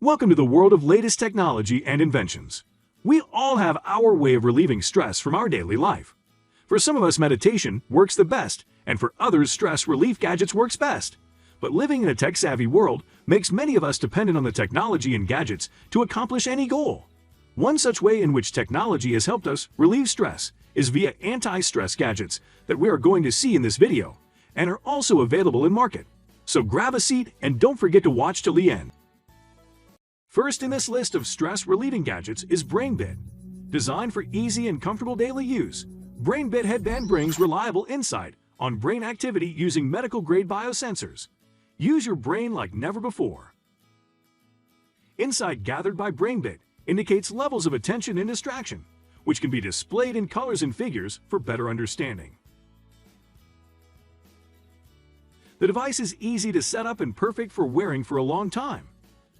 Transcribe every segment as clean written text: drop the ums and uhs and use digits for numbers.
Welcome to the world of latest technology and inventions. We all have our way of relieving stress from our daily life. For some of us, meditation works the best, and for others, stress relief gadgets works best. But living in a tech-savvy world makes many of us dependent on the technology and gadgets to accomplish any goal. One such way in which technology has helped us relieve stress is via anti-stress gadgets that we are going to see in this video, and are also available in market. So grab a seat and don't forget to watch till the end. First in this list of stress-relieving gadgets is BrainBit. Designed for easy and comfortable daily use, BrainBit headband brings reliable insight on brain activity using medical-grade biosensors. Use your brain like never before. Insight gathered by BrainBit indicates levels of attention and distraction, which can be displayed in colors and figures for better understanding. The device is easy to set up and perfect for wearing for a long time.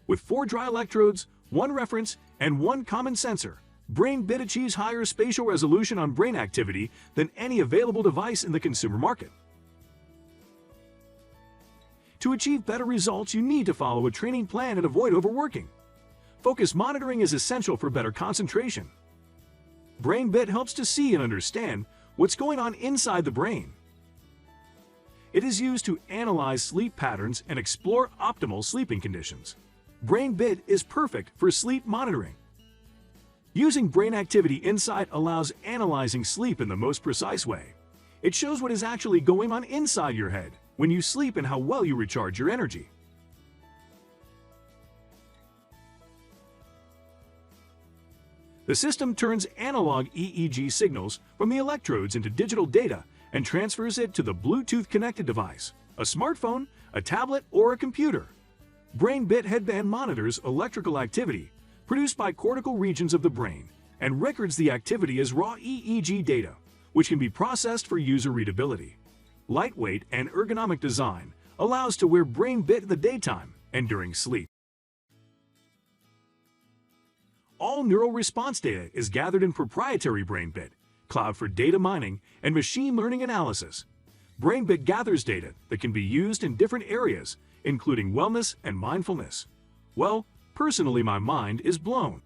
With 4 dry electrodes, 1 reference, and 1 common sensor, BrainBit achieves higher spatial resolution on brain activity than any available device in the consumer market. To achieve better results, you need to follow a training plan and avoid overworking. Focus monitoring is essential for better concentration. BrainBit helps to see and understand what's going on inside the brain. It is used to analyze sleep patterns and explore optimal sleeping conditions. BrainBit is perfect for sleep monitoring. Using brain activity insight allows analyzing sleep in the most precise way. It shows what is actually going on inside your head when you sleep and how well you recharge your energy. The system turns analog EEG signals from the electrodes into digital data and transfers it to the Bluetooth-connected device, a smartphone, a tablet, or a computer. BrainBit headband monitors electrical activity produced by cortical regions of the brain and records the activity as raw EEG data, which can be processed for user readability. Lightweight and ergonomic design allows to wear BrainBit in the daytime and during sleep. All neural response data is gathered in proprietary BrainBit, cloud for data mining and machine learning analysis. BrainBit gathers data that can be used in different areas, including wellness and mindfulness. Well, personally, my mind is blown.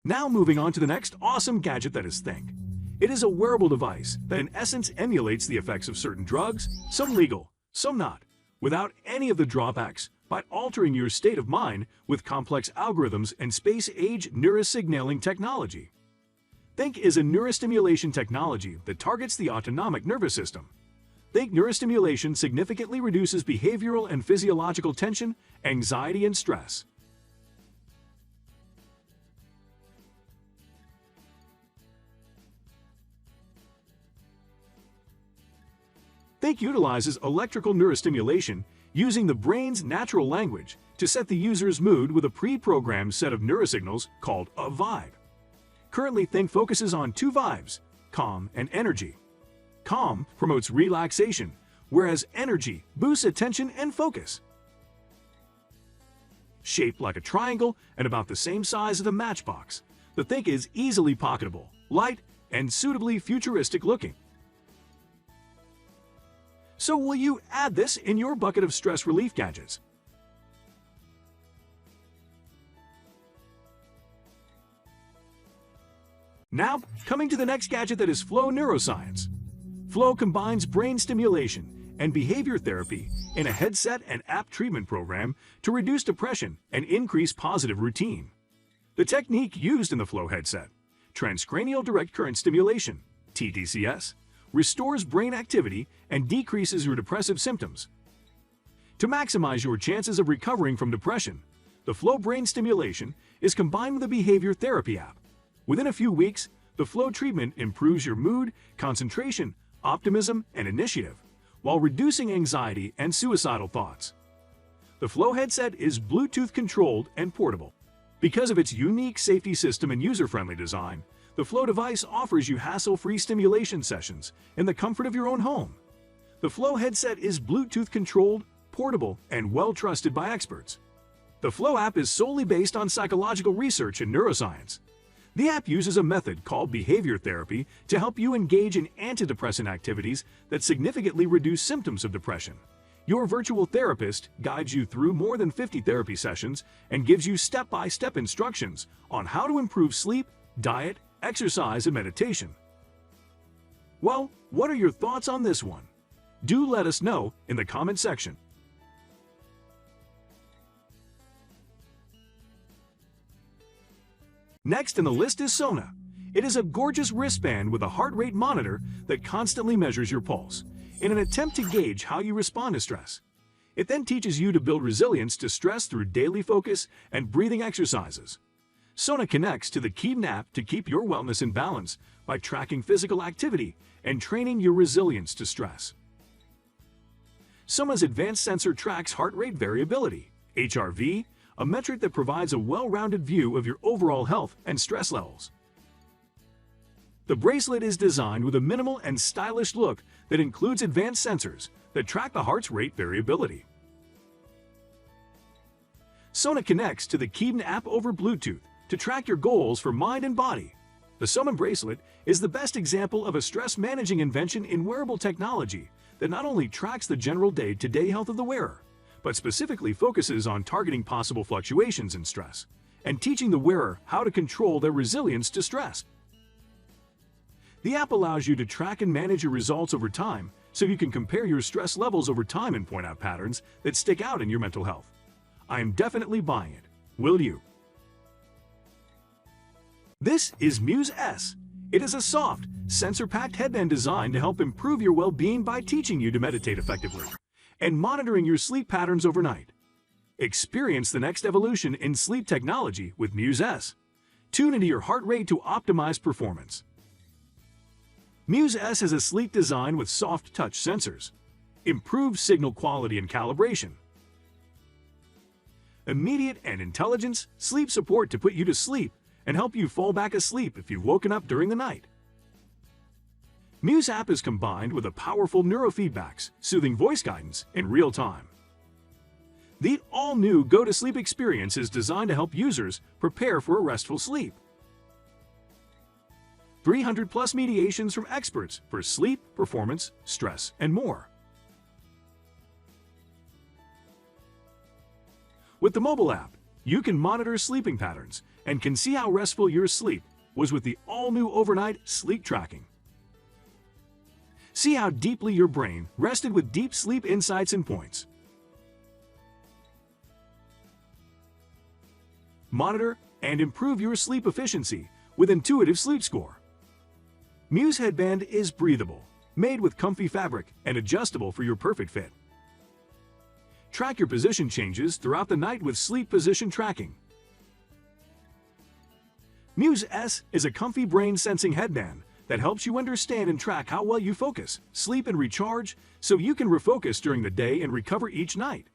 Now moving on to the next awesome gadget that is Think. It is a wearable device that in essence emulates the effects of certain drugs, some legal, some not, without any of the drawbacks, by altering your state of mind with complex algorithms and space-age neurosignaling technology. Think is a neurostimulation technology that targets the autonomic nervous system. Think neurostimulation significantly reduces behavioral and physiological tension, anxiety, and stress. Think utilizes electrical neurostimulation using the brain's natural language to set the user's mood with a pre-programmed set of neurosignals called a vibe. Currently, Think focuses on 2 vibes, calm and energy. Calm promotes relaxation, whereas energy boosts attention and focus. Shaped like a triangle and about the same size as a matchbox, the Think is easily pocketable, light, and suitably futuristic looking. So will you add this in your bucket of stress relief gadgets? Now, coming to the next gadget that is Flow Neuroscience. Flow combines brain stimulation and behavior therapy in a headset and app treatment program to reduce depression and increase positive routine. The technique used in the Flow headset, transcranial direct current stimulation, TDCS, restores brain activity and decreases your depressive symptoms. To maximize your chances of recovering from depression, the Flow brain stimulation is combined with a behavior therapy app. Within a few weeks, the Flow treatment improves your mood, concentration, optimism, and initiative, while reducing anxiety and suicidal thoughts. The Flow headset is Bluetooth-controlled and portable. Because of its unique safety system and user-friendly design, the Flow device offers you hassle-free stimulation sessions in the comfort of your own home. The Flow headset is Bluetooth controlled, portable, and well trusted by experts. The Flow app is solely based on psychological research and neuroscience. The app uses a method called behavior therapy to help you engage in antidepressant activities that significantly reduce symptoms of depression. Your virtual therapist guides you through more than 50 therapy sessions and gives you step-by-step instructions on how to improve sleep, diet, exercise, and meditation. Well, what are your thoughts on this one? Do let us know in the comment section. Next in the list is Sona. It is a gorgeous wristband with a heart rate monitor that constantly measures your pulse in an attempt to gauge how you respond to stress. It then teaches you to build resilience to stress through daily focus and breathing exercises. Sona connects to the Keep app to keep your wellness in balance by tracking physical activity and training your resilience to stress. Sona's advanced sensor tracks heart rate variability, HRV, a metric that provides a well-rounded view of your overall health and stress levels. The bracelet is designed with a minimal and stylish look that includes advanced sensors that track the heart's rate variability. Sona connects to the Keep app over Bluetooth to track your goals for mind and body. The Sona bracelet is the best example of a stress-managing invention in wearable technology that not only tracks the general day-to-day health of the wearer, but specifically focuses on targeting possible fluctuations in stress and teaching the wearer how to control their resilience to stress. The app allows you to track and manage your results over time so you can compare your stress levels over time and point out patterns that stick out in your mental health. I am definitely buying it. Will you? This is Muse S. It is a soft, sensor-packed headband designed to help improve your well-being by teaching you to meditate effectively and monitoring your sleep patterns overnight. Experience the next evolution in sleep technology with Muse S. Tune into your heart rate to optimize performance. Muse S has a sleek design with soft touch sensors, improved signal quality and calibration, immediate and intelligence sleep support to put you to sleep and help you fall back asleep if you've woken up during the night. Muse app is combined with a powerful neurofeedbacks, soothing voice guidance in real time. The all-new Go to Sleep experience is designed to help users prepare for a restful sleep. 300+ mediations from experts for sleep, performance, stress, and more. With the mobile app, you can monitor sleeping patterns and can see how restful your sleep was with the all-new overnight sleep tracking. See how deeply your brain rested with deep sleep insights and points. Monitor and improve your sleep efficiency with intuitive sleep score. Muse headband is breathable, made with comfy fabric and adjustable for your perfect fit. Track your position changes throughout the night with sleep position tracking. Muse S is a comfy brain-sensing headband that helps you understand and track how well you focus, sleep, and recharge so you can refocus during the day and recover each night.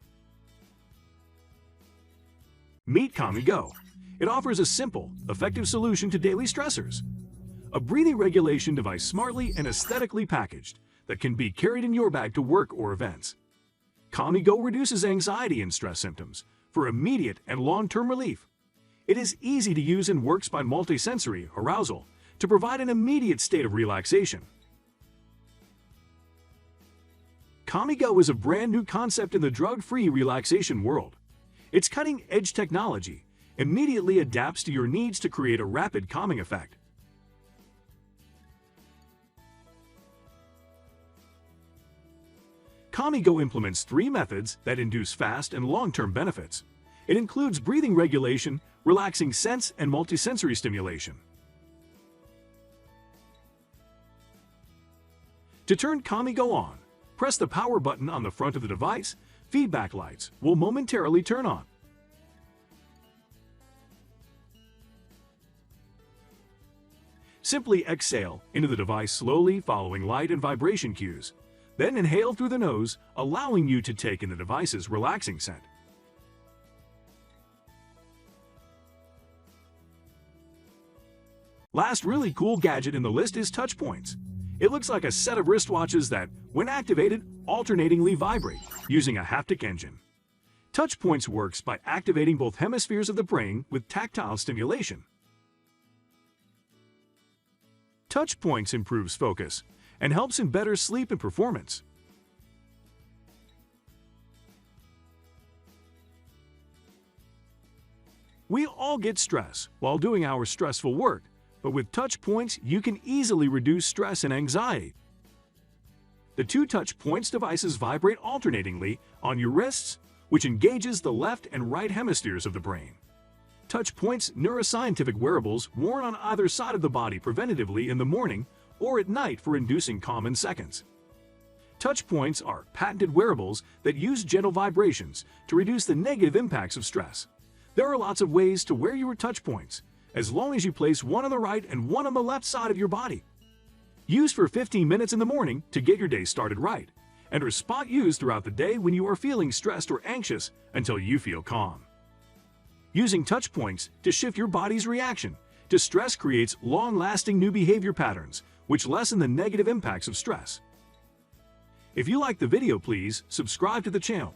Meet CalmyGo. It offers a simple, effective solution to daily stressors. A breathing regulation device smartly and aesthetically packaged that can be carried in your bag to work or events. CalmyGo reduces anxiety and stress symptoms for immediate and long-term relief. It is easy to use and works by multisensory arousal to provide an immediate state of relaxation. CalmyGo is a brand new concept in the drug-free relaxation world. Its cutting-edge technology immediately adapts to your needs to create a rapid calming effect. CalmyGo implements 3 methods that induce fast and long-term benefits. It includes breathing regulation, relaxing sense, and multisensory stimulation. To turn CalmyGo on, press the power button on the front of the device. Feedback lights will momentarily turn on. Simply exhale into the device slowly, following light and vibration cues. Then inhale through the nose, allowing you to take in the device's relaxing scent. Last really cool gadget in the list is touch points. It looks like a set of wristwatches that, when activated, alternatingly vibrate using a haptic engine. TouchPoints works by activating both hemispheres of the brain with tactile stimulation. TouchPoints improves focus and helps in better sleep and performance. We all get stress while doing our stressful work, but with TouchPoints, you can easily reduce stress and anxiety. The two TouchPoints devices vibrate alternatingly on your wrists, which engages the left and right hemispheres of the brain. TouchPoints neuroscientific wearables worn on either side of the body preventatively in the morning or at night for inducing calm in seconds. TouchPoints are patented wearables that use gentle vibrations to reduce the negative impacts of stress. There are lots of ways to wear your TouchPoints, as long as you place one on the right and one on the left side of your body. Use for 15 minutes in the morning to get your day started right, and are spot used throughout the day when you are feeling stressed or anxious until you feel calm. Using TouchPoints to shift your body's reaction to stress creates long-lasting new behavior patterns, which lessen the negative impacts of stress. If you like the video, please subscribe to the channel